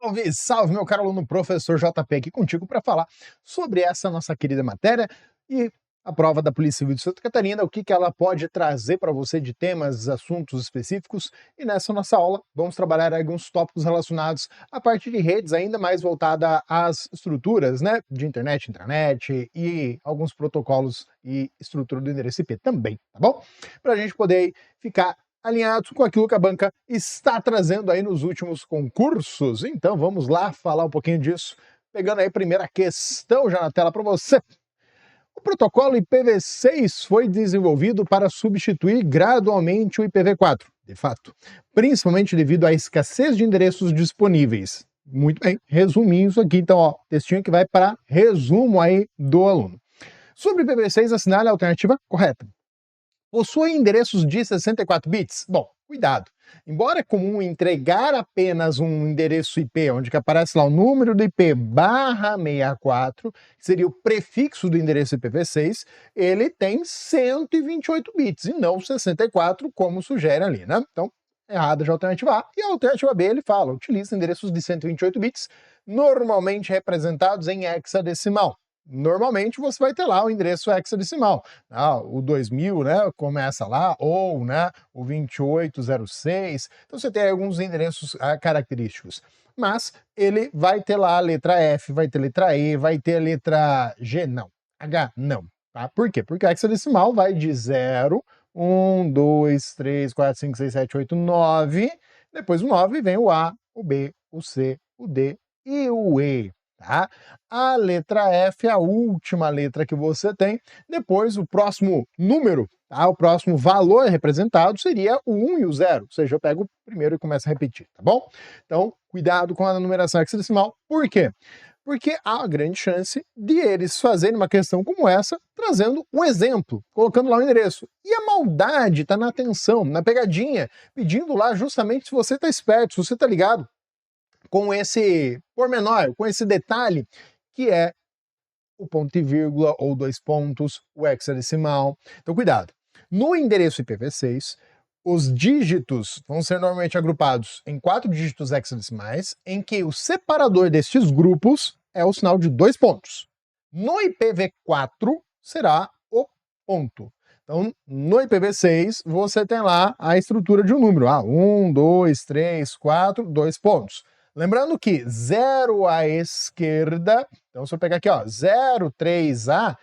Salve, salve, meu caro aluno, professor JP aqui contigo para falar sobre essa nossa querida matéria e a prova da Polícia Civil de Santa Catarina, o que ela pode trazer para você de temas, assuntos específicos. E nessa nossa aula vamos trabalhar alguns tópicos relacionados à parte de redes, ainda mais voltada às estruturas, né, de internet, intranet e alguns protocolos e estrutura do endereço IP também, tá bom? Para a gente poder ficar alinhados com aquilo que a banca está trazendo aí nos últimos concursos. Então vamos lá falar um pouquinho disso, pegando aí a primeira questão já na tela para você. O protocolo IPv6 foi desenvolvido para substituir gradualmente o IPv4, de fato, principalmente devido à escassez de endereços disponíveis. Muito bem, resuminho isso aqui, então ó, textinho que vai para resumo aí do aluno. Sobre IPv6, assinale a alternativa correta. Possui endereços de 64 bits? Bom, cuidado. Embora é comum entregar apenas um endereço IP, onde que aparece lá o número do IP /64, que seria o prefixo do endereço IPv6, ele tem 128 bits e não 64, como sugere ali, né? Então, errada já a alternativa A. E a alternativa B, ele fala, utiliza endereços de 128 bits, normalmente representados em hexadecimal. Normalmente você vai ter lá o endereço hexadecimal. O 2000, né, começa lá, ou, né, o 2806. Então você tem alguns endereços característicos. Mas ele vai ter lá a letra F, vai ter letra E, vai ter a letra G, não. H, não. Tá? Por quê? Porque o hexadecimal vai de 0, 1, 2, 3, 4, 5, 6, 7, 8, 9. Depois do 9 vem o A, o B, o C, o D e o E. Tá? A letra F é a última letra que você tem. Depois, o próximo número, tá? O próximo valor representado seria o 1 e o 0. Ou seja, eu pego o primeiro e começo a repetir, tá bom? Então, cuidado com a numeração hexadecimal. Por quê? Porque há a grande chance de eles fazerem uma questão como essa, trazendo um exemplo, colocando lá o endereço. E a maldade está na atenção, na pegadinha, pedindo lá justamente se você está esperto, se você está ligado com esse pormenor, com esse detalhe, que é o ponto e vírgula ou dois pontos, o hexadecimal. Então, cuidado. No endereço IPv6, os dígitos vão ser normalmente agrupados em 4 dígitos hexadecimais, em que o separador destes grupos é o sinal de 2 pontos. No IPv4, será o ponto. Então, no IPv6, você tem lá a estrutura de um número. 1, 2, 3, 4, 2 pontos. Lembrando que 0 à esquerda, então se eu pegar aqui, ó, 0, 3A,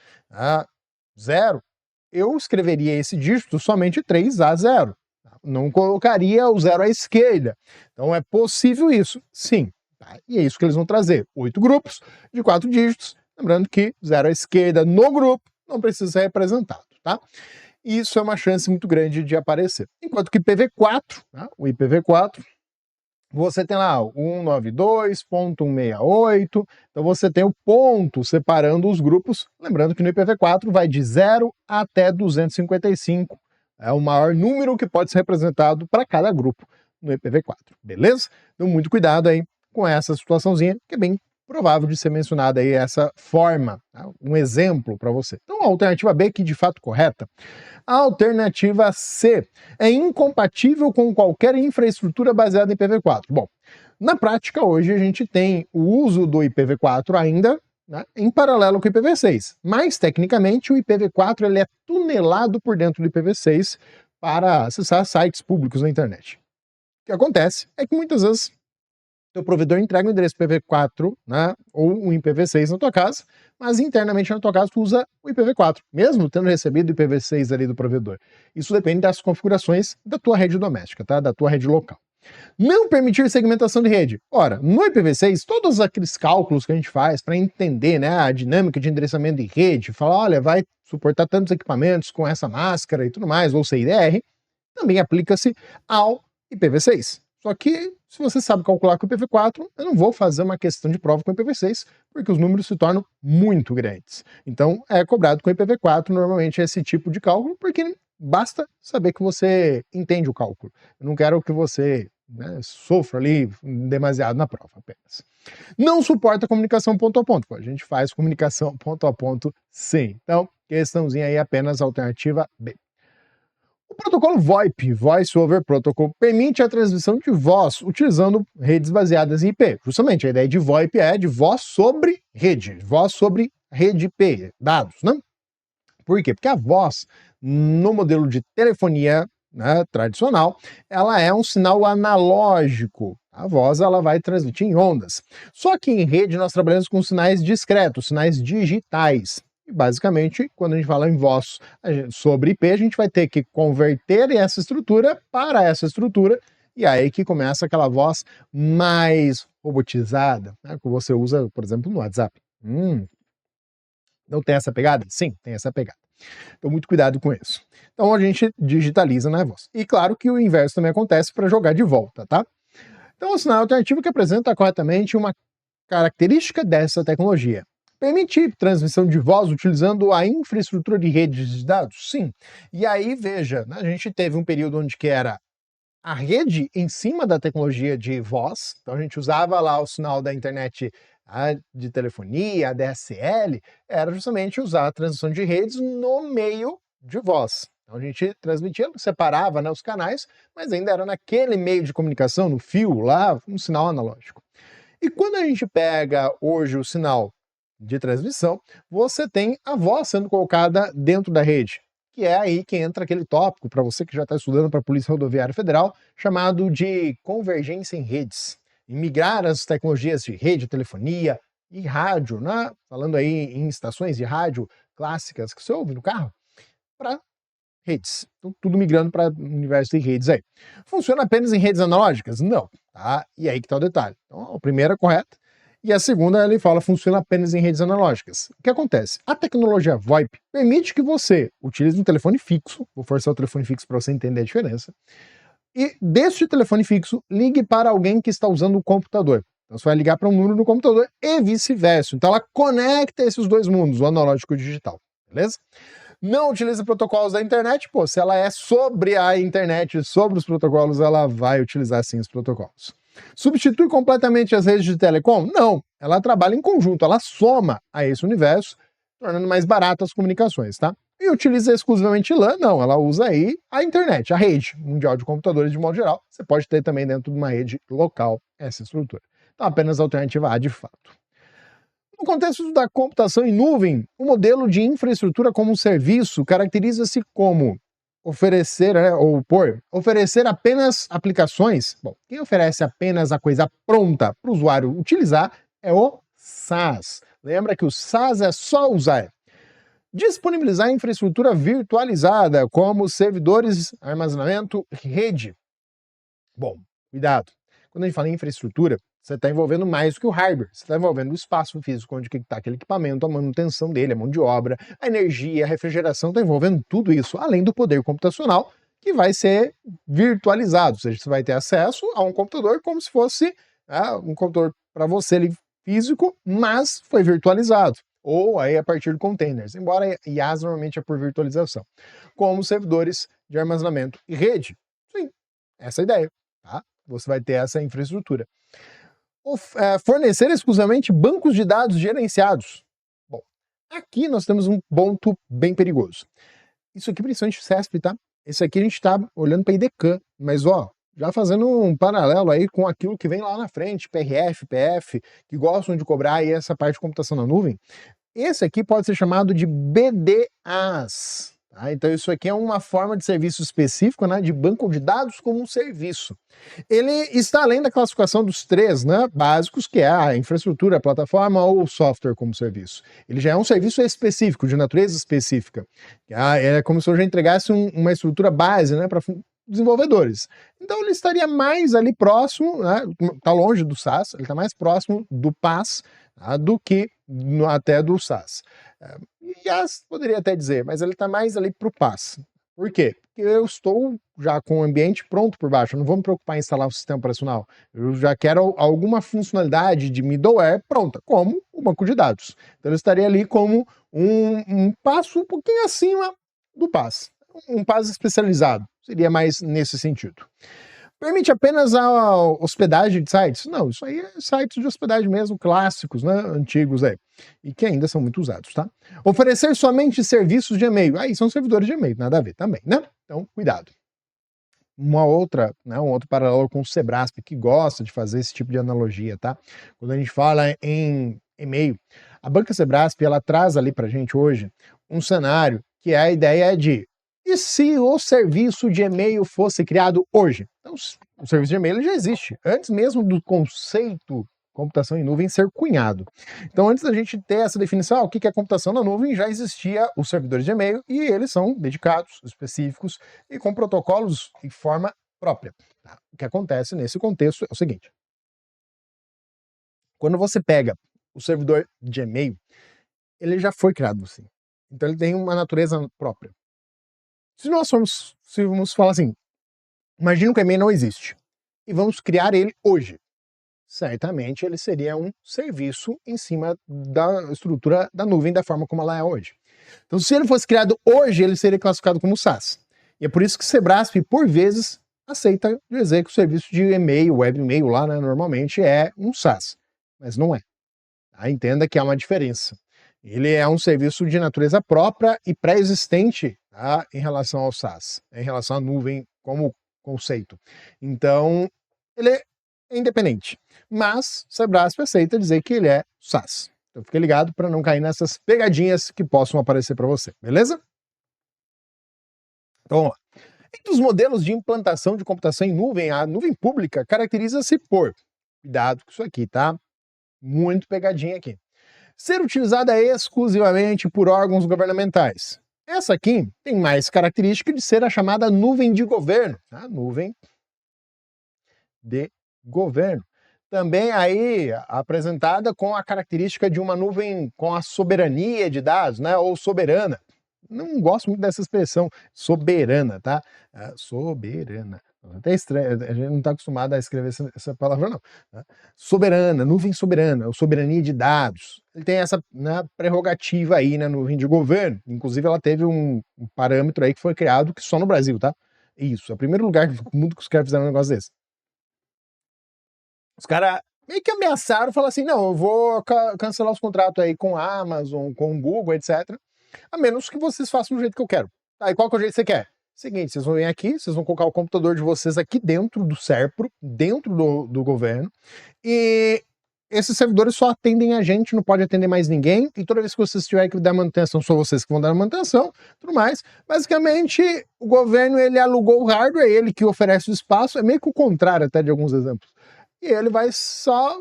0, eu escreveria esse dígito somente 3A, 0. Não colocaria o 0 à esquerda. Então é possível isso? Sim. Tá? E é isso que eles vão trazer. 8 grupos de 4 dígitos. Lembrando que 0 à esquerda no grupo não precisa ser representado, tá? Isso é uma chance muito grande de aparecer. Enquanto que IPv4, tá? O IPv4, você tem lá o 192.168, então você tem o ponto separando os grupos, lembrando que no IPv4 vai de 0 até 255, é o maior número que pode ser representado para cada grupo no IPv4, beleza? Então muito cuidado aí com essa situaçãozinha, que é bem provável de ser mencionada aí essa forma, tá? Um exemplo para você. Então a alternativa B, que de fato correta. A alternativa C é incompatível com qualquer infraestrutura baseada em IPv4. Bom, na prática hoje a gente tem o uso do IPv4 ainda, né, em paralelo com o IPv6, mas tecnicamente o IPv4 ele é tunelado por dentro do IPv6 para acessar sites públicos na internet. O que acontece é que muitas vezes teu provedor entrega o endereço IPv4, né, ou um IPv6 na tua casa, mas internamente na tua casa tu usa o IPv4, mesmo tendo recebido o IPv6 ali do provedor. Isso depende das configurações da tua rede doméstica, tá? Da tua rede local. Não permitir segmentação de rede. Ora, no IPv6, todos aqueles cálculos que a gente faz para entender, né, a dinâmica de endereçamento de rede, falar, olha, vai suportar tantos equipamentos com essa máscara e tudo mais, ou CIDR, também aplica-se ao IPv6. Só que, se você sabe calcular com o IPv4, eu não vou fazer uma questão de prova com o IPv6, porque os números se tornam muito grandes. Então, é cobrado com o IPv4 normalmente esse tipo de cálculo, porque basta saber que você entende o cálculo. Eu não quero que você, né, sofra ali demasiado na prova apenas. Não suporta comunicação ponto a ponto. Pô, a gente faz comunicação ponto a ponto sim. Então, questãozinha aí apenas alternativa B. O protocolo VoIP, Voice over Protocol, permite a transmissão de voz utilizando redes baseadas em IP. Justamente, a ideia de VoIP é de voz sobre rede IP, dados, né? Por quê? Porque a voz, no modelo de telefonia, né, tradicional, ela é um sinal analógico. A voz ela vai transmitir em ondas. Só que em rede nós trabalhamos com sinais discretos, sinais digitais. E basicamente, quando a gente fala em voz sobre IP, a gente vai ter que converter essa estrutura para essa estrutura, e aí que começa aquela voz mais robotizada, né, que você usa, por exemplo, no WhatsApp. Não tem essa pegada? Sim, tem essa pegada. Então, muito cuidado com isso. Então, a gente digitaliza na voz. E claro que o inverso também acontece para jogar de volta, tá? Então, o sinal alternativo que apresenta corretamente uma característica dessa tecnologia. Permite transmissão de voz utilizando a infraestrutura de redes de dados? Sim. E aí, veja, né, a gente teve um período onde que era a rede em cima da tecnologia de voz, então a gente usava lá o sinal da internet de telefonia, a DSL, era justamente usar a transmissão de redes no meio de voz. Então a gente transmitia, separava, né, os canais, mas ainda era naquele meio de comunicação, no fio lá, um sinal analógico. E quando a gente pega hoje o sinal de transmissão, você tem a voz sendo colocada dentro da rede, que é aí que entra aquele tópico, para você que já está estudando para a Polícia Rodoviária Federal, chamado de convergência em redes. E migrar as tecnologias de rede, telefonia e rádio, né? Falando aí em estações de rádio clássicas que você ouve no carro, para redes. Então, tudo migrando para o universo de redes aí. Funciona apenas em redes analógicas? Não. Tá? E aí que está o detalhe. Então, a primeira é correta. E a segunda, ele fala, funciona apenas em redes analógicas. O que acontece? A tecnologia VoIP permite que você utilize um telefone fixo, vou forçar o telefone fixo para você entender a diferença, e deste telefone fixo, ligue para alguém que está usando o computador. Então você vai ligar para um número no computador e vice-versa. Então ela conecta esses dois mundos, o analógico e o digital, beleza? Não utiliza protocolos da internet, pô, se ela é sobre a internet, sobre os protocolos, ela vai utilizar sim os protocolos. Substitui completamente as redes de telecom? Não, ela trabalha em conjunto, ela soma a esse universo, tornando mais baratas as comunicações, tá? E utiliza exclusivamente LAN? Não, ela usa aí a internet, a rede mundial de computadores de modo geral. Você pode ter também dentro de uma rede local essa estrutura. Então apenas a alternativa A de fato. No contexto da computação em nuvem, o modelo de infraestrutura como um serviço caracteriza-se como oferecer, oferecer apenas aplicações. Bom, quem oferece apenas a coisa pronta para o usuário utilizar é o SaaS. Lembra que o SaaS é só usar. Disponibilizar infraestrutura virtualizada, como servidores, armazenamento, rede. Bom, cuidado. Quando a gente fala em infraestrutura, você está envolvendo mais do que o hardware. Você está envolvendo o espaço físico onde está aquele equipamento, a manutenção dele, a mão de obra, a energia, a refrigeração, está envolvendo tudo isso, além do poder computacional que vai ser virtualizado. Ou seja, você vai ter acesso a um computador como se fosse um computador para você ali, físico, mas foi virtualizado. Ou aí a partir de containers, embora IaaS normalmente é por virtualização. Como servidores de armazenamento e rede. Sim, essa é a ideia. Tá? Você vai ter essa infraestrutura. Fornecer exclusivamente bancos de dados gerenciados. Bom, aqui nós temos um ponto bem perigoso. Isso aqui principalmente o CESP, tá? Esse aqui a gente está olhando para IDECAN, mas já fazendo um paralelo aí com aquilo que vem lá na frente, PRF, PF, que gostam de cobrar aí essa parte de computação na nuvem. Esse aqui pode ser chamado de BDAs. Tá? Então isso aqui é uma forma de serviço específico, né, de banco de dados como um serviço. Ele está além da classificação dos três, né, básicos, que é a infraestrutura, a plataforma ou o software como serviço. Ele já é um serviço específico, de natureza específica. É como se eu já entregasse uma estrutura base, né, para desenvolvedores. Então ele estaria mais ali próximo, né, tá longe do SaaS, ele está mais próximo do PaaS, tá, do que até do SaaS. IaaS poderia até dizer, mas ele está mais ali para o PaaS. Por quê? Porque eu estou já com o ambiente pronto por baixo, eu não vou me preocupar em instalar o sistema operacional. Eu já quero alguma funcionalidade de middleware pronta, como o banco de dados. Então ele estaria ali como um passo um pouquinho acima do PaaS. Um PaaS especializado, seria mais nesse sentido. Permite apenas a hospedagem de sites? Não, isso aí é sites de hospedagem mesmo, clássicos, né, antigos aí, e que ainda são muito usados, tá? Oferecer somente serviços de e-mail, aí são servidores de e-mail, nada a ver também, né? Então, cuidado. Uma outra, né, um outro paralelo com o Sebrasp, que gosta de fazer esse tipo de analogia, tá? Quando a gente fala em e-mail, a banca Sebrasp, ela traz ali pra gente hoje um cenário que é a ideia de e se o serviço de e-mail fosse criado hoje? Então, o serviço de e-mail já existe, antes mesmo do conceito computação em nuvem ser cunhado. Então, antes da gente ter essa definição, o que é computação na nuvem, já existia os servidores de e-mail e eles são dedicados, específicos e com protocolos em forma própria. Tá? O que acontece nesse contexto é o seguinte: quando você pega o servidor de e-mail, ele já foi criado assim. Então, ele tem uma natureza própria. Se vamos falar assim, imagina que o e-mail não existe e vamos criar ele hoje. Certamente ele seria um serviço em cima da estrutura da nuvem da forma como ela é hoje. Então, se ele fosse criado hoje, ele seria classificado como SaaS. E é por isso que o Sebrasp, por vezes, aceita dizer que o serviço de e-mail, web e-mail lá, né, normalmente é um SaaS, mas não é. Tá? Entenda que há uma diferença. Ele é um serviço de natureza própria e pré-existente, tá, em relação ao SaaS, em relação à nuvem como conceito. Então, ele é independente, mas Sebrasp aceita dizer que ele é SaaS. Então fique ligado para não cair nessas pegadinhas que possam aparecer para você, beleza? Então vamos lá. Entre os modelos de implantação de computação em nuvem, a nuvem pública caracteriza-se por, cuidado com isso aqui, tá? Muito pegadinha aqui. Ser utilizada exclusivamente por órgãos governamentais. Essa aqui tem mais característica de ser a chamada nuvem de governo, tá? Nuvem de governo. Também aí apresentada com a característica de uma nuvem com a soberania de dados, né? Ou soberana. Não gosto muito dessa expressão, soberana, tá? Soberana. Até estranho, a gente não está acostumado a escrever essa palavra, não. Tá? Soberana, nuvem soberana, ou soberania de dados. Ele tem essa, né, prerrogativa aí na nuvem de governo. Inclusive, ela teve um parâmetro aí que foi criado que só no Brasil, tá? Isso, é o primeiro lugar do mundo que os caras fizeram um negócio desse. Os caras meio que ameaçaram, falaram assim, não, eu vou cancelar os contratos aí com a Amazon, com o Google, etc. A menos que vocês façam do jeito que eu quero. Tá, e qual que é o jeito que você quer? Seguinte, vocês vão vir aqui, vocês vão colocar o computador de vocês aqui dentro do SERPRO, dentro do governo, e esses servidores só atendem a gente, não pode atender mais ninguém, e toda vez que vocês tiverem que dar manutenção, são vocês que vão dar manutenção, tudo mais. Basicamente, o governo, ele alugou o hardware, ele que oferece o espaço, é meio que o contrário até de alguns exemplos. E ele vai só,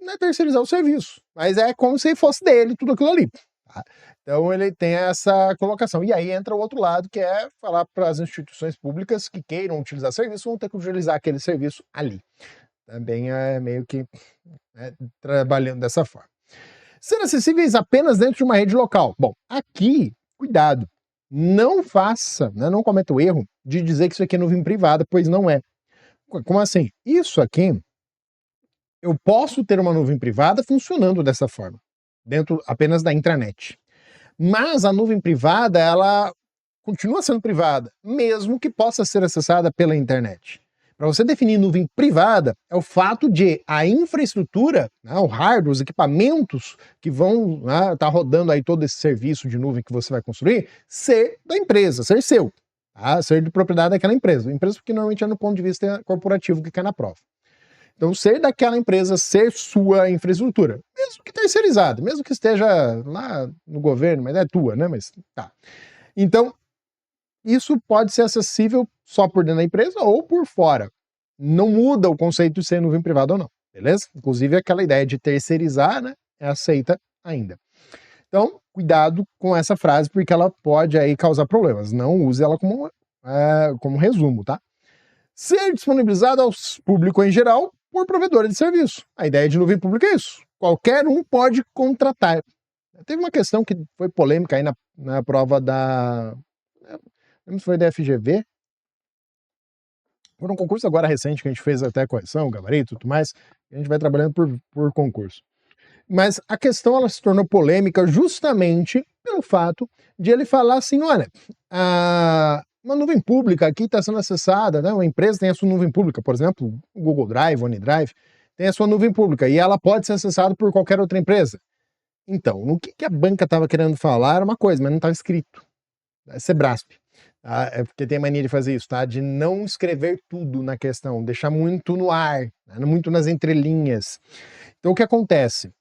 né, terceirizar o serviço, mas é como se fosse dele, tudo aquilo ali. Tá? Então ele tem essa colocação. E aí entra o outro lado, que é falar para as instituições públicas que queiram utilizar serviço, vão ter que utilizar aquele serviço ali. Também é meio que, né, trabalhando dessa forma. Ser acessíveis apenas dentro de uma rede local. Bom, aqui, cuidado. Não faça, né, não cometa o erro de dizer que isso aqui é nuvem privada, pois não é. Como assim? Isso aqui, eu posso ter uma nuvem privada funcionando dessa forma, dentro apenas da intranet. Mas a nuvem privada, ela continua sendo privada, mesmo que possa ser acessada pela internet. Para você definir nuvem privada, é o fato de a infraestrutura, né, o hardware, os equipamentos que vão estar rodando aí todo esse serviço de nuvem que você vai construir, ser da empresa, ser seu, tá? Ser de propriedade daquela empresa. Empresa porque normalmente é no ponto de vista corporativo que cai na prova. Então, ser daquela empresa, ser sua infraestrutura, mesmo que terceirizada, mesmo que esteja lá no governo, mas é tua, né? Mas tá. Então, isso pode ser acessível só por dentro da empresa ou por fora. Não muda o conceito de ser nuvem privada ou não, beleza? Inclusive, aquela ideia de terceirizar, né, é aceita ainda. Então, cuidado com essa frase, porque ela pode aí causar problemas. Não use ela como resumo, tá? Ser disponibilizado ao público em geral por provedores de serviço. A ideia de nuvem pública é isso. Qualquer um pode contratar. Teve uma questão que foi polêmica aí na prova da... Não lembro se foi da FGV. Foi um concurso agora recente que a gente fez até correção, gabarito e tudo mais. A gente vai trabalhando por concurso. Mas a questão, ela se tornou polêmica justamente pelo fato de ele falar assim, olha, uma nuvem pública aqui está sendo acessada, né? Uma empresa tem a sua nuvem pública, por exemplo, o Google Drive, o OneDrive, tem a sua nuvem pública e ela pode ser acessada por qualquer outra empresa. Então, o que a banca estava querendo falar era uma coisa, mas não estava escrito. É Sebrasp. Tá? É porque tem a mania de fazer isso, tá? De não escrever tudo na questão, deixar muito no ar, né? Muito nas entrelinhas. Então, o que acontece?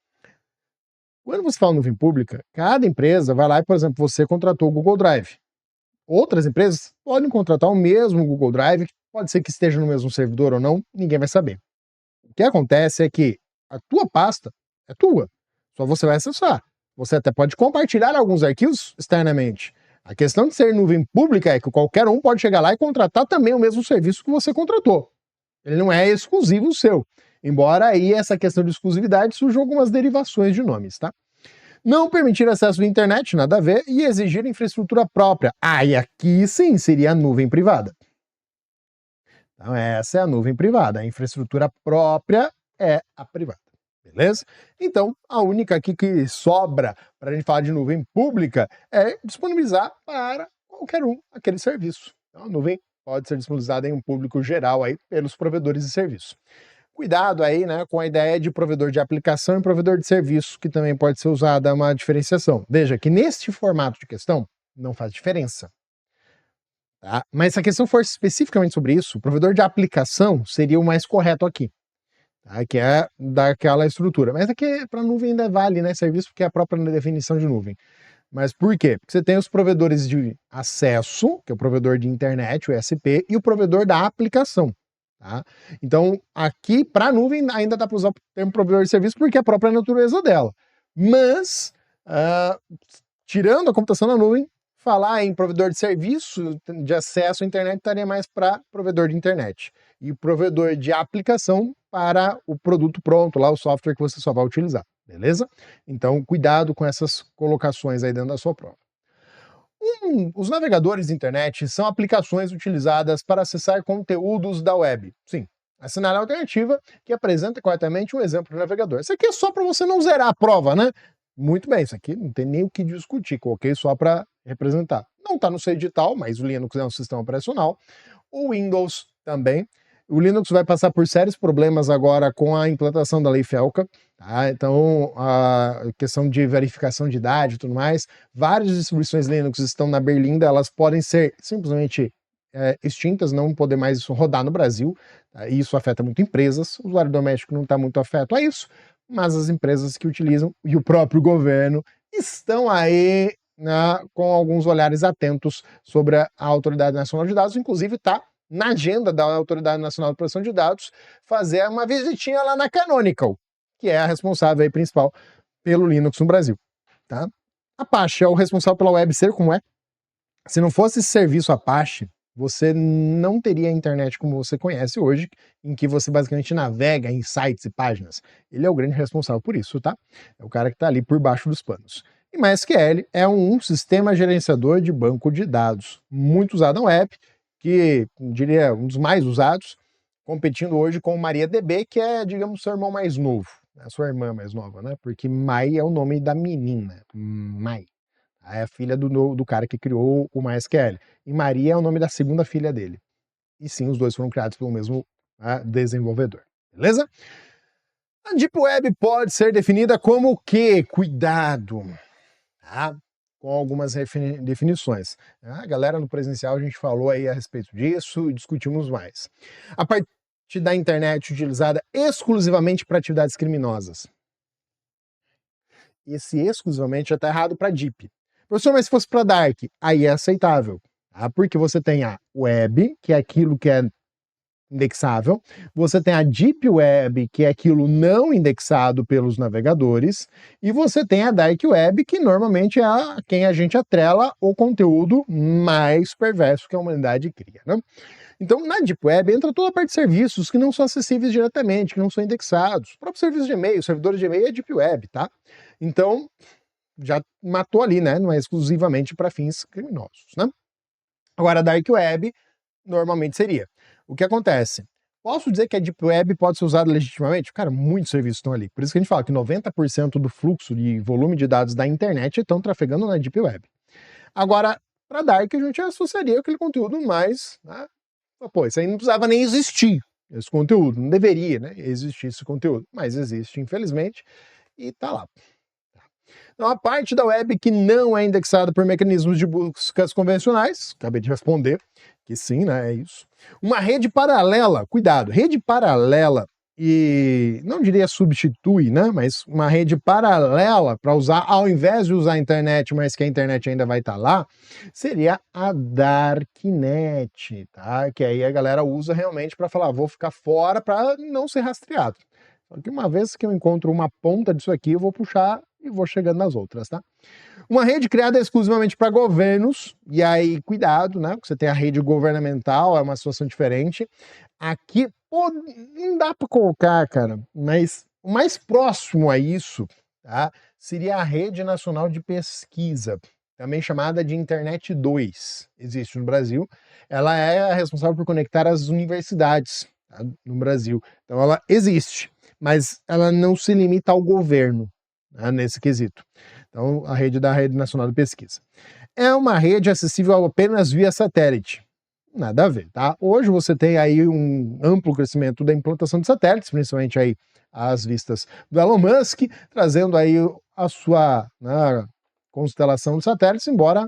Quando você fala nuvem pública, cada empresa vai lá e, por exemplo, você contratou o Google Drive. Outras empresas podem contratar o mesmo Google Drive, pode ser que esteja no mesmo servidor ou não, ninguém vai saber. O que acontece é que a tua pasta é tua, só você vai acessar. Você até pode compartilhar alguns arquivos externamente. A questão de ser nuvem pública é que qualquer um pode chegar lá e contratar também o mesmo serviço que você contratou. Ele não é exclusivo seu. Embora aí essa questão de exclusividade surjam algumas derivações de nomes, tá? Não permitir acesso à internet, nada a ver, e exigir infraestrutura própria. E aqui sim seria a nuvem privada. Então essa é a nuvem privada, a infraestrutura própria é a privada, beleza? Então a única aqui que sobra para a gente falar de nuvem pública é disponibilizar para qualquer um aquele serviço. Então a nuvem pode ser disponibilizada em um público geral aí pelos provedores de serviço. Cuidado aí, né, com a ideia de provedor de aplicação e provedor de serviço, que também pode ser usada uma diferenciação. Veja que neste formato de questão não faz diferença. Tá? Mas se a questão for especificamente sobre isso, o provedor de aplicação seria o mais correto aqui, tá? Que é dar aquela estrutura. Mas aqui para nuvem ainda vale, né, serviço, porque é a própria definição de nuvem. Mas por quê? Porque você tem os provedores de acesso, que é o provedor de internet, o ISP, e o provedor da aplicação. Tá? Então, aqui, para a nuvem, ainda dá para usar o termo provedor de serviço porque é a própria natureza dela. Mas, tirando a computação na nuvem, falar em provedor de serviço de acesso à internet estaria mais para provedor de internet. E provedor de aplicação para o produto pronto, lá o software que você só vai utilizar. Beleza? Então, cuidado com essas colocações aí dentro da sua prova. Os navegadores de internet são aplicações utilizadas para acessar conteúdos da web. Sim, assinale a alternativa que apresenta corretamente um exemplo de navegador. Isso aqui é só para você não zerar a prova, né? Muito bem, isso aqui não tem nem o que discutir, coloquei só para representar. Não está no seu edital, mas o Linux é um sistema operacional. O Windows também. O Linux vai passar por sérios problemas agora com a implantação da lei FELCA, tá? Então, a questão de verificação de idade e tudo mais, várias distribuições Linux estão na berlinda, elas podem ser simplesmente extintas, não poder mais rodar no Brasil, tá? E isso afeta muito empresas, o usuário doméstico não está muito afeto a isso, mas as empresas que utilizam e o próprio governo estão aí, né, com alguns olhares atentos sobre a Autoridade Nacional de Dados, inclusive está na agenda da Autoridade Nacional de Proteção de Dados, fazer uma visitinha lá na Canonical, que é a responsável aí principal pelo Linux no Brasil. Tá? Apache é o responsável pela web ser como é. Se não fosse esse serviço Apache, você não teria a internet como você conhece hoje, em que você basicamente navega em sites e páginas. Ele é o grande responsável por isso, tá? É o cara que está ali por baixo dos panos. E MySQL é um sistema gerenciador de banco de dados, muito usado na web, que diria um dos mais usados, competindo hoje com o MariaDB, que é, digamos, seu irmão mais novo, a sua irmã mais nova, né? Porque Mai é o nome da menina, Mai. É a filha do cara que criou o MySQL. E Maria é o nome da segunda filha dele. E sim, os dois foram criados pelo mesmo desenvolvedor. Beleza? A Deep Web pode ser definida como o quê? Cuidado! Tá? Com algumas definições. A galera no presencial a gente falou aí a respeito disso e discutimos mais. A parte da internet utilizada exclusivamente para atividades criminosas. Esse exclusivamente já está errado para Deep. Professor, mas se fosse para Dark, aí é aceitável. Tá? Porque você tem a Web, que é aquilo que é indexável, você tem a Deep Web, que é aquilo não indexado pelos navegadores, e você tem a Dark Web, que normalmente é quem a gente atrela o conteúdo mais perverso que a humanidade cria, né? Então, na Deep Web entra toda a parte de serviços que não são acessíveis diretamente, que não são indexados. O próprio serviço de e-mail, servidores de e-mail é Deep Web, tá? Então, já matou ali, né? Não é exclusivamente para fins criminosos, né? Agora, a Dark Web normalmente seria. O que acontece? Posso dizer que a Deep Web pode ser usada legitimamente? Cara, muitos serviços estão ali. Por isso que a gente fala que 90% do fluxo de volume de dados da internet estão trafegando na Deep Web. Agora, para Dark a gente associaria aquele conteúdo mais, né? Pô, isso aí não precisava nem existir, esse conteúdo, não deveria, né, existir esse conteúdo, mas existe, infelizmente, e tá lá. Então, a parte da web que não é indexada por mecanismos de buscas convencionais, acabei de responder que sim, né, é isso. Uma rede paralela, cuidado, rede paralela, e não diria substitui, né, mas uma rede paralela para usar, ao invés de usar a internet, mas que a internet ainda vai estar lá, seria a Darknet, tá? Que aí a galera usa realmente para falar, vou ficar fora para não ser rastreado. Só que uma vez que eu encontro uma ponta disso aqui, eu vou puxar e vou chegando nas outras, tá? Uma rede criada exclusivamente para governos, e aí cuidado, né? Porque você tem a rede governamental, é uma situação diferente. Aqui, pô, não dá para colocar, cara, mas o mais próximo a isso, tá? Seria a Rede Nacional de Pesquisa, também chamada de Internet 2, existe no Brasil. Ela é responsável por conectar as universidades, tá, no Brasil. Então ela existe, mas ela não se limita ao governo, né, nesse quesito. Então, a rede da Rede Nacional de Pesquisa. É uma rede acessível apenas via satélite. Nada a ver, tá? Hoje você tem aí um amplo crescimento da implantação de satélites, principalmente aí as vistas do Elon Musk, trazendo aí a sua, né, constelação de satélites, embora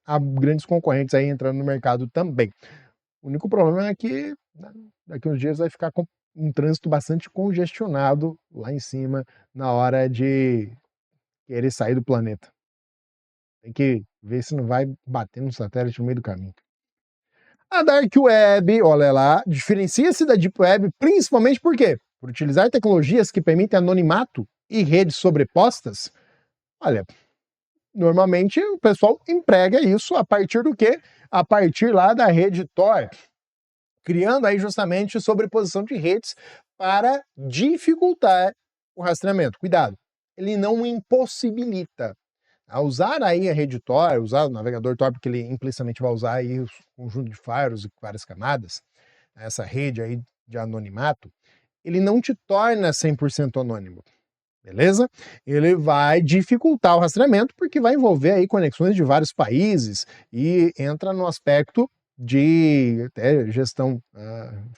há grandes concorrentes aí entrando no mercado também. O único problema é que, né, daqui a uns dias vai ficar com um trânsito bastante congestionado lá em cima na hora de querer sair do planeta. Tem que ver se não vai bater no satélite no meio do caminho. A Dark Web, olha lá, diferencia-se da Deep Web principalmente por quê? Por utilizar tecnologias que permitem anonimato e redes sobrepostas. Olha, normalmente o pessoal emprega isso a partir do quê? A partir lá da rede Tor, criando aí justamente sobreposição de redes para dificultar o rastreamento. Cuidado, ele não impossibilita. A usar aí a rede Tor, usar o navegador Tor, porque ele implicitamente vai usar aí o conjunto de firewalls e várias camadas, essa rede aí de anonimato, ele não te torna 100% anônimo, beleza? Ele vai dificultar o rastreamento porque vai envolver aí conexões de vários países e entra no aspecto de até gestão,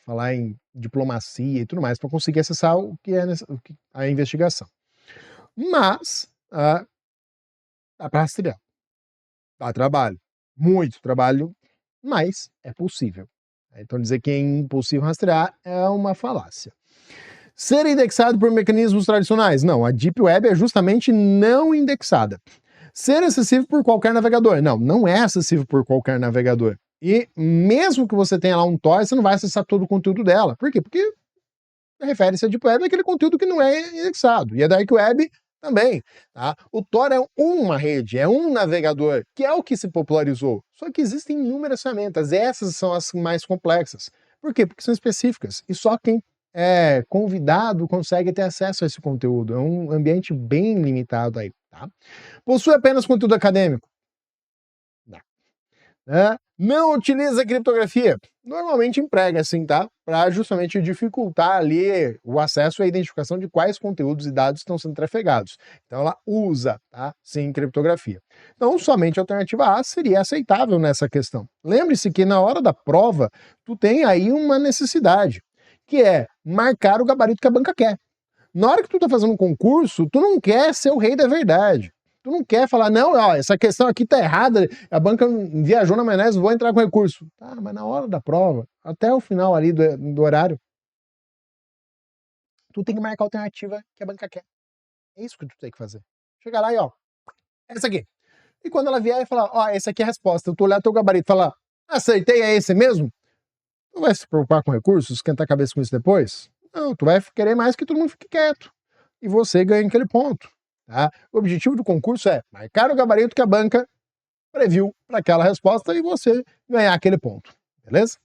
falar em diplomacia e tudo mais, para conseguir acessar o que é a investigação. Mas dá para rastrear. Dá trabalho. Muito trabalho, mas é possível. Então dizer que é impossível rastrear é uma falácia. Ser indexado por mecanismos tradicionais? Não, a Deep Web é justamente não indexada. Ser acessível por qualquer navegador? Não, não é acessível por qualquer navegador. E mesmo que você tenha lá um Tor, você não vai acessar todo o conteúdo dela. Por quê? Porque refere-se a Deep Web àquele conteúdo que não é indexado. E a Dark Web também, tá? O Tor é uma rede, é um navegador, que é o que se popularizou. Só que existem inúmeras ferramentas, essas são as mais complexas. Por quê? Porque são específicas, e só quem é convidado consegue ter acesso a esse conteúdo. É um ambiente bem limitado aí, tá? Possui apenas conteúdo acadêmico? Não. Não utiliza criptografia? Normalmente emprega assim, tá? Para justamente dificultar ali o acesso e a identificação de quais conteúdos e dados estão sendo trafegados. Então ela usa, tá? Sim, criptografia. Então somente a alternativa A seria aceitável nessa questão. Lembre-se que na hora da prova, tu tem aí uma necessidade, que é marcar o gabarito que a banca quer. Na hora que tu tá fazendo um concurso, tu não quer ser o rei da verdade. Tu não quer falar, não, ó, essa questão aqui tá errada, a banca viajou na maionese, vou entrar com recurso. Tá, mas na hora da prova, até o final ali do horário, tu tem que marcar a alternativa que a banca quer. É isso que tu tem que fazer. Chega lá e ó, essa aqui. E quando ela vier e falar, ó, essa aqui é a resposta, tu olhar teu gabarito e falar, acertei, é esse mesmo? Tu vai se preocupar com recursos, esquentar a cabeça com isso depois? Não, tu vai querer mais que todo mundo fique quieto. E você ganha aquele ponto. Tá? O objetivo do concurso é marcar o gabarito que a banca previu para aquela resposta e você ganhar aquele ponto, beleza?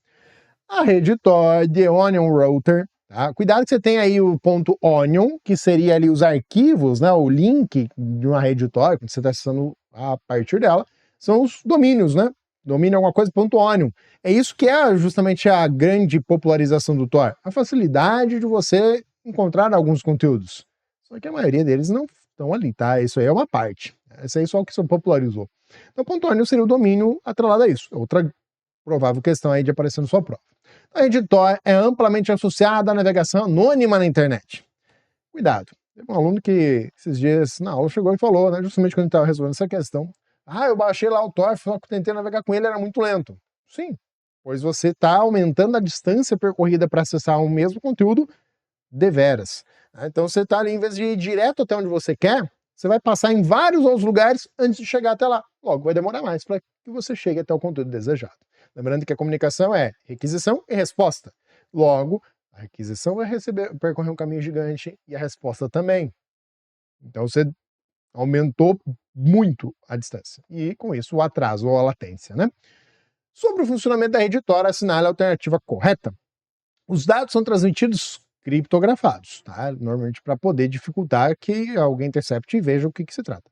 A rede Tor de Onion Router, tá? Cuidado que você tem aí o ponto Onion, que seria ali os arquivos, né? O link de uma rede Tor, quando você está acessando a partir dela, são os domínios, né? Domínio alguma coisa, ponto Onion. É isso que é justamente a grande popularização do Tor, a facilidade de você encontrar alguns conteúdos. Só que a maioria deles não estão ali, tá? Isso aí é uma parte. Esse aí só que se popularizou. Então, ponto A seria o domínio atrelado a isso. Outra provável questão aí de aparecer na sua prova. A rede Tor é amplamente associada à navegação anônima na internet. Cuidado. Teve um aluno que esses dias na aula chegou e falou, né, justamente quando estava resolvendo essa questão, eu baixei lá o Tor, só que tentei navegar com ele, era muito lento. Sim, pois você está aumentando a distância percorrida para acessar o mesmo conteúdo deveras. Então você está ali, em vez de ir direto até onde você quer, você vai passar em vários outros lugares antes de chegar até lá. Logo, vai demorar mais para que você chegue até o conteúdo desejado. Lembrando que a comunicação é requisição e resposta. Logo, a requisição vai percorrer um caminho gigante e a resposta também. Então você aumentou muito a distância. E com isso o atraso ou a latência, né? Sobre o funcionamento da rede Tor, assinale a alternativa correta. Os dados são transmitidos criptografados, tá? Normalmente para poder dificultar que alguém intercepte e veja o que se trata.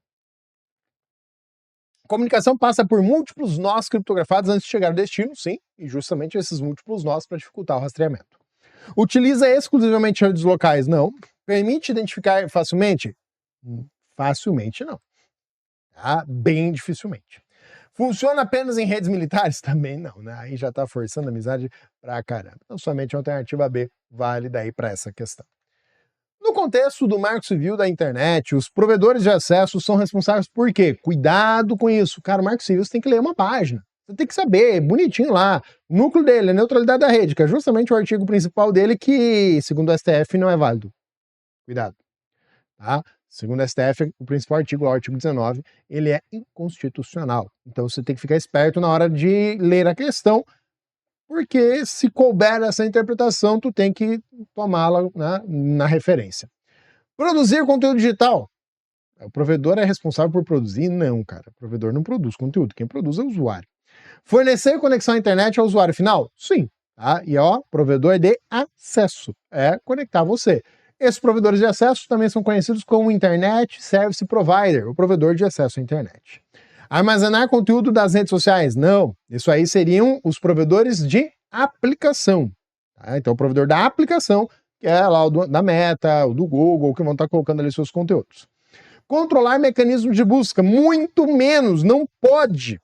A comunicação passa por múltiplos nós criptografados antes de chegar ao destino, sim, e justamente esses múltiplos nós para dificultar o rastreamento. Utiliza exclusivamente redes locais? Não. Permite identificar facilmente? Facilmente não. Tá? Bem dificilmente. Funciona apenas em redes militares? Também não, né? Aí já está forçando a amizade pra caramba. Então somente a alternativa B válida aí para essa questão. No contexto do Marco Civil da internet, os provedores de acesso são responsáveis por quê? Cuidado com isso. Cara, o Marco Civil você tem que ler uma página. Você tem que saber, bonitinho lá. O núcleo dele, a neutralidade da rede, que é justamente o artigo principal dele que, segundo o STF, não é válido. Cuidado. Tá? Segundo o STF, o principal artigo, o artigo 19, ele é inconstitucional. Então você tem que ficar esperto na hora de ler a questão, porque se couber essa interpretação, tu tem que tomá-la, né, na referência. Produzir conteúdo digital. O provedor é responsável por produzir? Não, cara. O provedor não produz conteúdo. Quem produz é o usuário. Fornecer conexão à internet ao usuário final? Sim. Tá? E provedor de acesso. É conectar você. Esses provedores de acesso também são conhecidos como Internet Service Provider, o provedor de acesso à internet. Armazenar conteúdo das redes sociais? Não. Isso aí seriam os provedores de aplicação. Tá? Então, o provedor da aplicação, que é lá o da Meta, o do Google, que vão estar colocando ali seus conteúdos. Controlar mecanismos de busca? Muito menos. Não pode.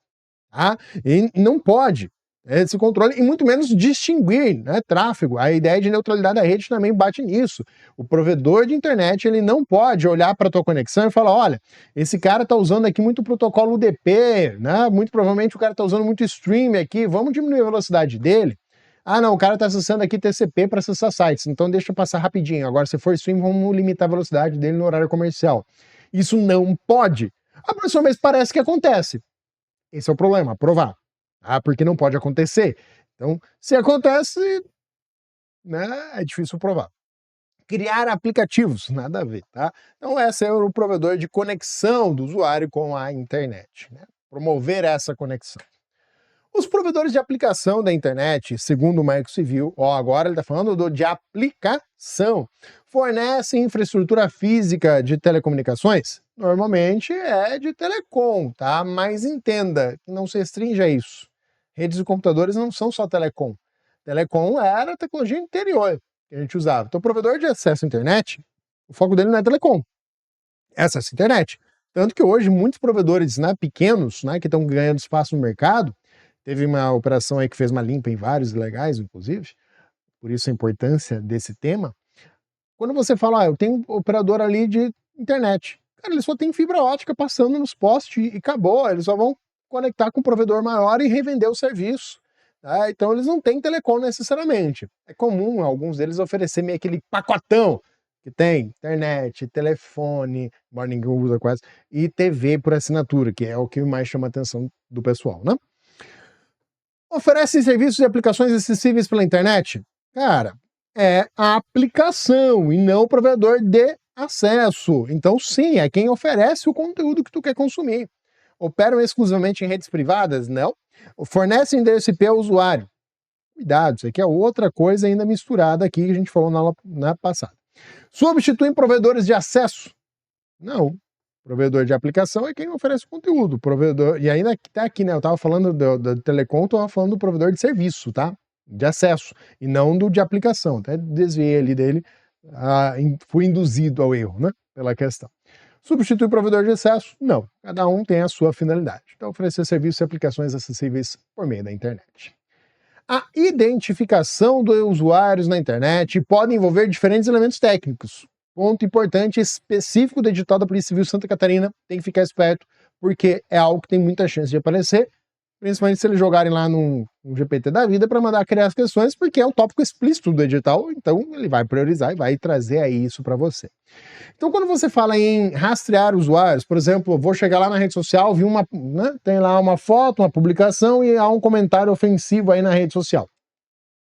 Tá? E não pode esse controle, e muito menos distinguir, né, tráfego. A ideia de neutralidade da rede também bate nisso. O provedor de internet, ele não pode olhar para a tua conexão e falar, olha, esse cara está usando aqui muito protocolo UDP, né? Muito provavelmente o cara está usando muito stream aqui, vamos diminuir a velocidade dele. Não, o cara está acessando aqui TCP para acessar sites, então deixa eu passar rapidinho. Agora, se for stream, vamos limitar a velocidade dele no horário comercial. Isso não pode. A próxima vez parece que acontece. Esse é o problema, provar. Porque não pode acontecer. Então, se acontece, né, é difícil provar. Criar aplicativos, nada a ver, tá? Então, esse é o provedor de conexão do usuário com a internet, né? Promover essa conexão. Os provedores de aplicação da internet, segundo o Marco Civil, agora ele está falando de aplicação, fornecem infraestrutura física de telecomunicações? Normalmente é de telecom, tá? Mas entenda que não se restringe a isso. Redes de computadores não são só telecom. Telecom era a tecnologia anterior que a gente usava. Então, o provedor de acesso à internet, o foco dele não é telecom, é acesso à internet. Tanto que hoje muitos provedores, né, pequenos, né, que estão ganhando espaço no mercado, teve uma operação aí que fez uma limpa em vários legais, inclusive, por isso a importância desse tema. Quando você fala, eu tenho um operador ali de internet, cara, ele só tem fibra ótica passando nos postes e acabou, eles só vão conectar com um provedor maior e revender o serviço. Tá? Então eles não têm telecom necessariamente. É comum alguns deles oferecer meio aquele pacotão que tem internet, telefone, embora ninguém usa quase, e TV por assinatura, que é o que mais chama a atenção do pessoal, né? Oferecem serviços e aplicações acessíveis pela internet? Cara, é a aplicação e não o provedor de acesso. Então sim, é quem oferece o conteúdo que tu quer consumir. Operam exclusivamente em redes privadas? Não. Fornecem endereço IP ao usuário? Cuidado, isso aqui é outra coisa ainda misturada aqui que a gente falou na aula passada. Substituem provedores de acesso? Não. Provedor de aplicação é quem oferece o conteúdo. Provedor, e ainda tá aqui, né? Eu estava falando do telecom, estava falando do provedor de serviço, tá? De acesso, e não do de aplicação. Até desviei ali dele, fui induzido ao erro, né? Pela questão. Substitui o provedor de acesso? Não. Cada um tem a sua finalidade. Então, oferecer serviços e aplicações acessíveis por meio da internet. A identificação dos usuários na internet pode envolver diferentes elementos técnicos. Ponto importante específico do edital da Polícia Civil de Santa Catarina, tem que ficar esperto, porque é algo que tem muita chance de aparecer, principalmente se eles jogarem lá num GPT da vida para mandar criar as questões, porque é um tópico explícito do edital, então ele vai priorizar e vai trazer aí isso para você. Então, quando você fala em rastrear usuários, por exemplo, vou chegar lá na rede social, vi tem lá uma foto, uma publicação e há um comentário ofensivo aí na rede social.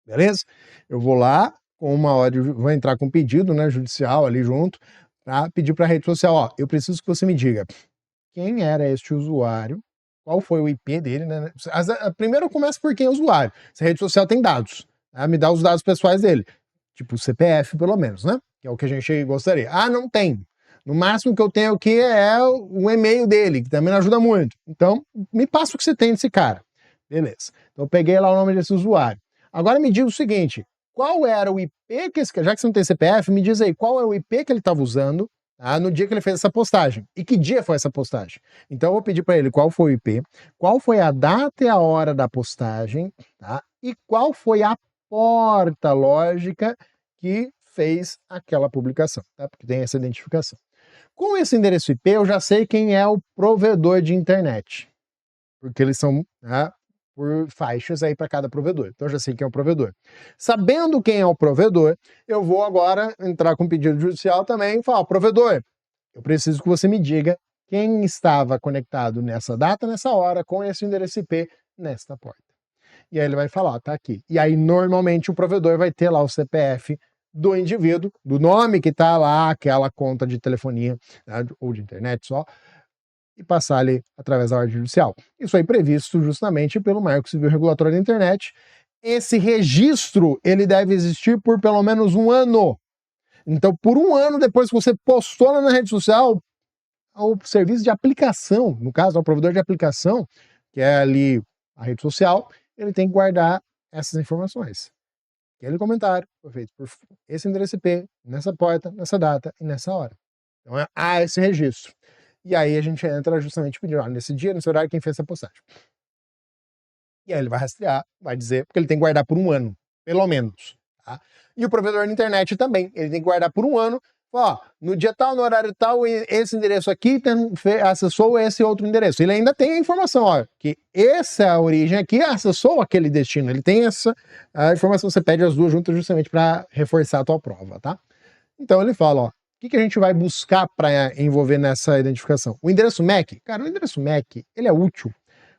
Beleza? Eu vou lá, com uma hora, vou entrar com um pedido, né, judicial ali junto, para pedir para a rede social, ó, eu preciso que você me diga quem era este usuário, qual foi o IP dele, né? Primeiro eu começo por quem é o usuário. Se a rede social tem dados, tá? Me dá os dados pessoais dele, tipo o CPF pelo menos, né? Que é o que a gente gostaria. Ah, não tem. No máximo que eu tenho aqui é o e-mail dele, que também não ajuda muito. Então, me passa o que você tem desse cara. Beleza. Então eu peguei lá o nome desse usuário. Agora me diga o seguinte, qual era o IP que já que você não tem CPF, me diz aí, qual é o IP que ele estava usando, tá, no dia que ele fez essa postagem. E que dia foi essa postagem? Então eu vou pedir para ele qual foi o IP, qual foi a data e a hora da postagem, tá? E qual foi a porta lógica que fez aquela publicação, tá? Porque tem essa identificação. Com esse endereço IP, eu já sei quem é o provedor de internet, porque eles são, né, por faixas aí para cada provedor. Então eu já sei quem é o provedor. Sabendo quem é o provedor, eu vou agora entrar com pedido judicial também e falar, provedor, eu preciso que você me diga quem estava conectado nessa data, nessa hora, com esse endereço IP, nesta porta. E aí ele vai falar, ó, tá aqui. E aí normalmente o provedor vai ter lá o CPF do indivíduo, do nome que tá lá, aquela conta de telefonia, né, ou de internet só, e passar ali através da ordem judicial. Isso aí previsto justamente pelo Marco Civil Regulatório da Internet. Esse registro, ele deve existir por pelo menos um ano. Então, por um ano depois que você postou lá na rede social, o serviço de aplicação, no caso, o provedor de aplicação, que é ali a rede social, ele tem que guardar essas informações. Aquele comentário foi feito por esse endereço IP, nessa porta, nessa data e nessa hora. Então, há esse registro. E aí a gente entra justamente pedindo, nesse dia, nesse horário, quem fez essa postagem. E aí ele vai rastrear, vai dizer, porque ele tem que guardar por um ano, pelo menos. Tá? E o provedor da internet também, ele tem que guardar por um ano, ó, no dia tal, no horário tal, esse endereço aqui acessou esse outro endereço. Ele ainda tem a informação, ó, que essa origem aqui acessou aquele destino. Ele tem essa informação, você pede as duas juntas justamente para reforçar a tua prova, tá? Então ele fala, ó, o que a gente vai buscar para envolver nessa identificação? O endereço MAC, cara, o endereço MAC, ele é útil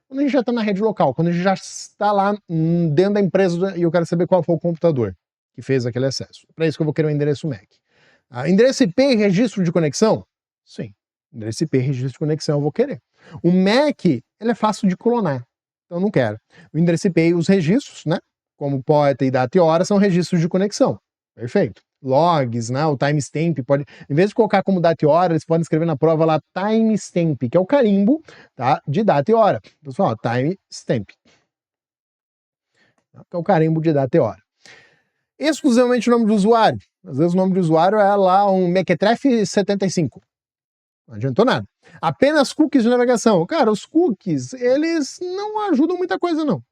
quando a gente já está na rede local, quando a gente já está lá dentro da empresa e eu quero saber qual foi o computador que fez aquele acesso. Para isso que eu vou querer o endereço MAC. Endereço IP e registro de conexão? Sim, endereço IP e registro de conexão eu vou querer. O MAC, ele é fácil de clonar, então eu não quero. O endereço IP e os registros, né, como porta e data e hora, são registros de conexão. Perfeito. Logs, né, o timestamp, pode, em vez de colocar como data e hora, eles podem escrever na prova lá timestamp, que é o carimbo, tá, de data e hora. Pessoal, timestamp, que é o carimbo de data e hora. Exclusivamente o nome do usuário. Às vezes o nome do usuário é lá um mequetrefe75. Não adiantou nada. Apenas cookies de navegação. Cara, os cookies, eles não ajudam muita coisa não.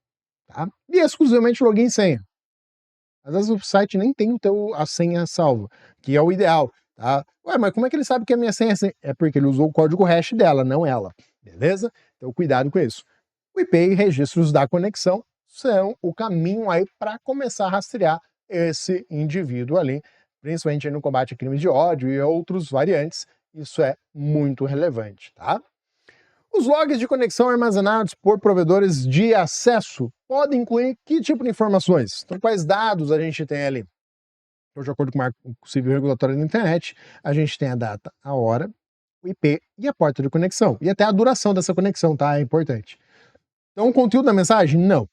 Tá? E exclusivamente login e senha. Às vezes o site nem tem a senha salva, que é o ideal, tá? Ué, mas como é que ele sabe que a minha senha é assim? É porque ele usou o código hash dela, não ela, beleza? Então cuidado com isso. O IP e registros da conexão são o caminho aí para começar a rastrear esse indivíduo ali, principalmente no combate a crimes de ódio e outros variantes. Isso é muito relevante, tá? Os logs de conexão armazenados por provedores de acesso podem incluir que tipo de informações? Então, quais dados a gente tem ali? Então, de acordo com o Marco Civil Regulatório da Internet, a gente tem a data, a hora, o IP e a porta de conexão. E até a duração dessa conexão, tá? É importante. Então, o conteúdo da mensagem? Não. O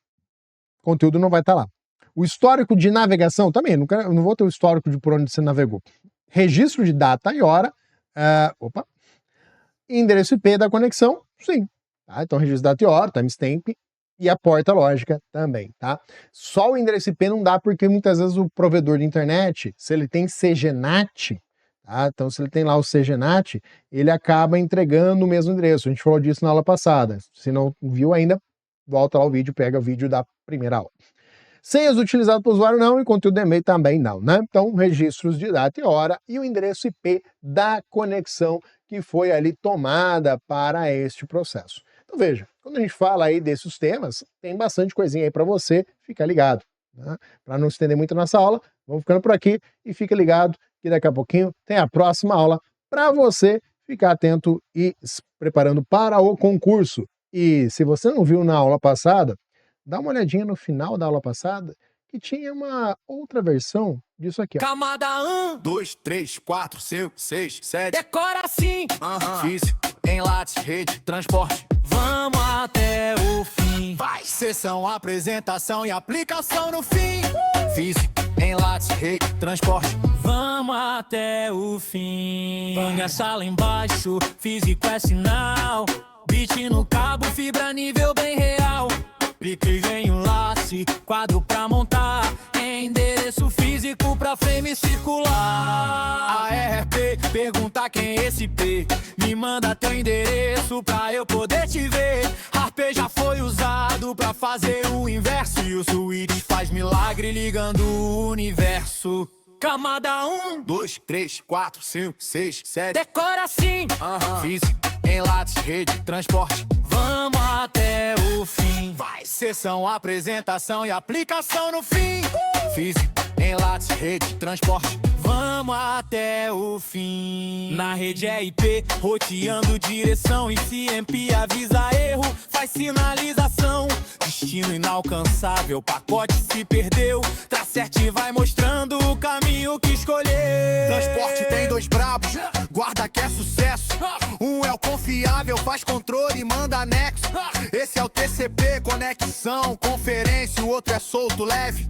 conteúdo não vai estar lá. O histórico de navegação? Também, eu não vou ter o histórico de por onde você navegou. Registro de data e hora. Endereço IP da conexão? Sim. Tá? Então, registro de data e hora, timestamp e a porta lógica também, tá? Só o endereço IP não dá porque muitas vezes o provedor de internet, se ele tem CGNAT, tá? Então, se ele tem lá o CGNAT, ele acaba entregando o mesmo endereço. A gente falou disso na aula passada. Se não viu ainda, volta lá o vídeo, pega o vídeo da primeira aula. Senhas utilizadas pelo usuário não, e conteúdo de e-mail também não, né? Então, registros de data e hora e o endereço IP da conexão que foi ali tomada para este processo. Então, veja, quando a gente fala aí desses temas, tem bastante coisinha aí para você ficar ligado, né? Para não estender muito a nossa aula, vamos ficando por aqui e fica ligado que daqui a pouquinho tem a próxima aula para você ficar atento e se preparando para o concurso. E se você não viu na aula passada, dá uma olhadinha no final da aula passada, que tinha uma outra versão disso aqui, ó. Camada 1, 2, 3, 4, 5, 6, 7. Decora assim. Físico, enlates, rede, transporte. Vamos até o fim. Vai. Sessão, apresentação e aplicação no fim. Físico, enlates, rede, transporte. Vamos até o fim. Põe a sala embaixo, físico é sinal. Bit no cabo, fibra nível bem real. Clique vem um laço, quadro pra montar. Endereço físico pra frame circular. ARP, pergunta quem é esse P. Me manda teu endereço pra eu poder te ver. ARP já foi usado pra fazer o inverso. E o switch faz milagre ligando o universo. Camada 1, 2, 3, 4, 5, 6, 7. Decora assim. Físico, enlates, rede, transporte. Vamos até o fim. Vai. Sessão, apresentação e aplicação no fim. Físico, enlates, rede, transporte. Vamos até o fim. Na rede é IP, roteando direção. E se MP avisa erro, faz sinalização. Destino inalcançável, pacote se perdeu. Tracerte e vai mostrando o caminho que escolher. Transporte tem dois brabos, guarda que é sucesso. Um é o confiável, faz controle e manda anexo. Esse é o TCP, conexão, conferência. O outro é solto, leve,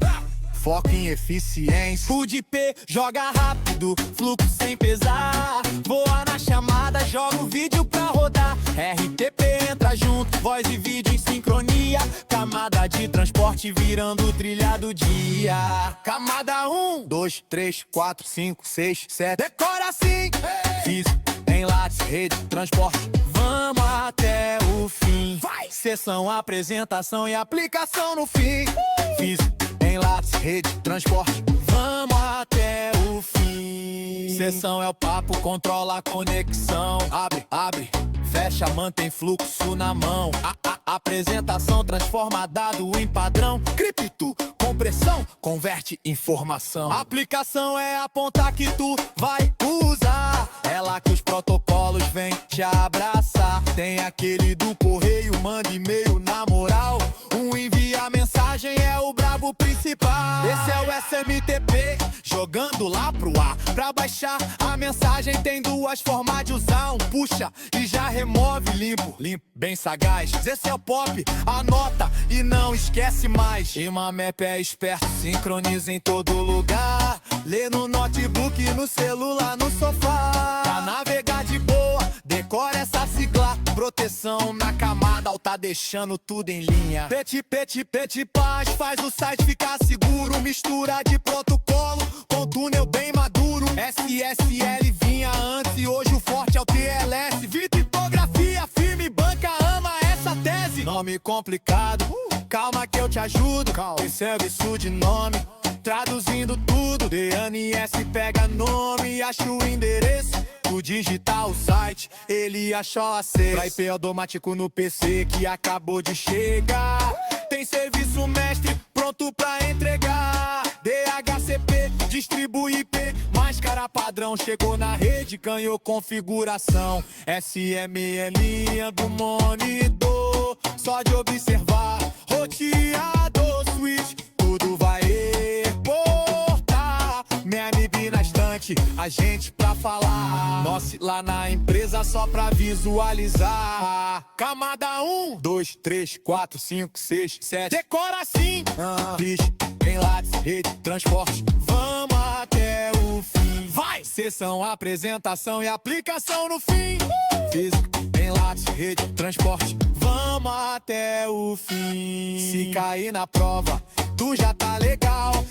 foco em eficiência. Food P, joga rápido, fluxo sem pesar. Voa na chamada, joga o vídeo pra rodar. RTP entra junto, voz e vídeo em sincronia. Camada de transporte virando trilha do dia. Camada 1, 2, 3, 4, 5, 6, 7. Decora assim. Físico, enlates, rede, transporte. Vamos até o fim. Vai. Sessão, apresentação e aplicação no fim. Físico, enlates, rede, transporte. Vamos até o fim. Sessão é o papo, controla a conexão. Abre, abre, fecha, mantém fluxo na mão. Apresentação transforma dado em padrão. Cripto, compressão, converte informação. Aplicação é a ponta que tu vai usar. É lá que os protocolos vêm te abraçar. Tem aquele do correio, manda e-mail na moral. Envia mensagem é o brabo principal. Esse é o SMTP, jogando lá pro ar. Pra baixar a mensagem tem duas formas de usar. Um puxa e já remove, limpo, bem sagaz. Esse é o pop, anota e não esquece mais. Imamap é esperto, sincroniza em todo lugar. Lê no notebook, no celular, no sofá. Pra navegar de boa, decora essa sigla. Proteção na camada alta, deixando tudo em linha. Pet, paz, faz o site ficar seguro. Mistura de protocolo com túnel bem maduro. SSL vinha antes e hoje o forte é o TLS. Vitipografia firme, banca ama essa tese. Nome complicado, calma que eu te ajudo. Recebe isso de nome, traduzindo tudo. DNS pega nome, acha o endereço. Tu digitar o site, ele achou a senha. Pra IP automático no PC que acabou de chegar. Tem serviço mestre pronto pra entregar. DHCP, distribui IP, máscara padrão. Chegou na rede, ganhou configuração. SML do monitor, só de observar. Roteador, switch, tudo vai reportar. MB na estante, a gente pra falar. Nossa, lá na empresa só pra visualizar. Camada 1, 2, 3, 4, 5, 6, 7. Decora assim. Bicho, enlates, rede, transporte. Vamos até o fim. Vai! Sessão, apresentação e aplicação no fim. Físico, enlates, rede, transporte. Vamos até o fim. Se cair na prova, tu já tá legal.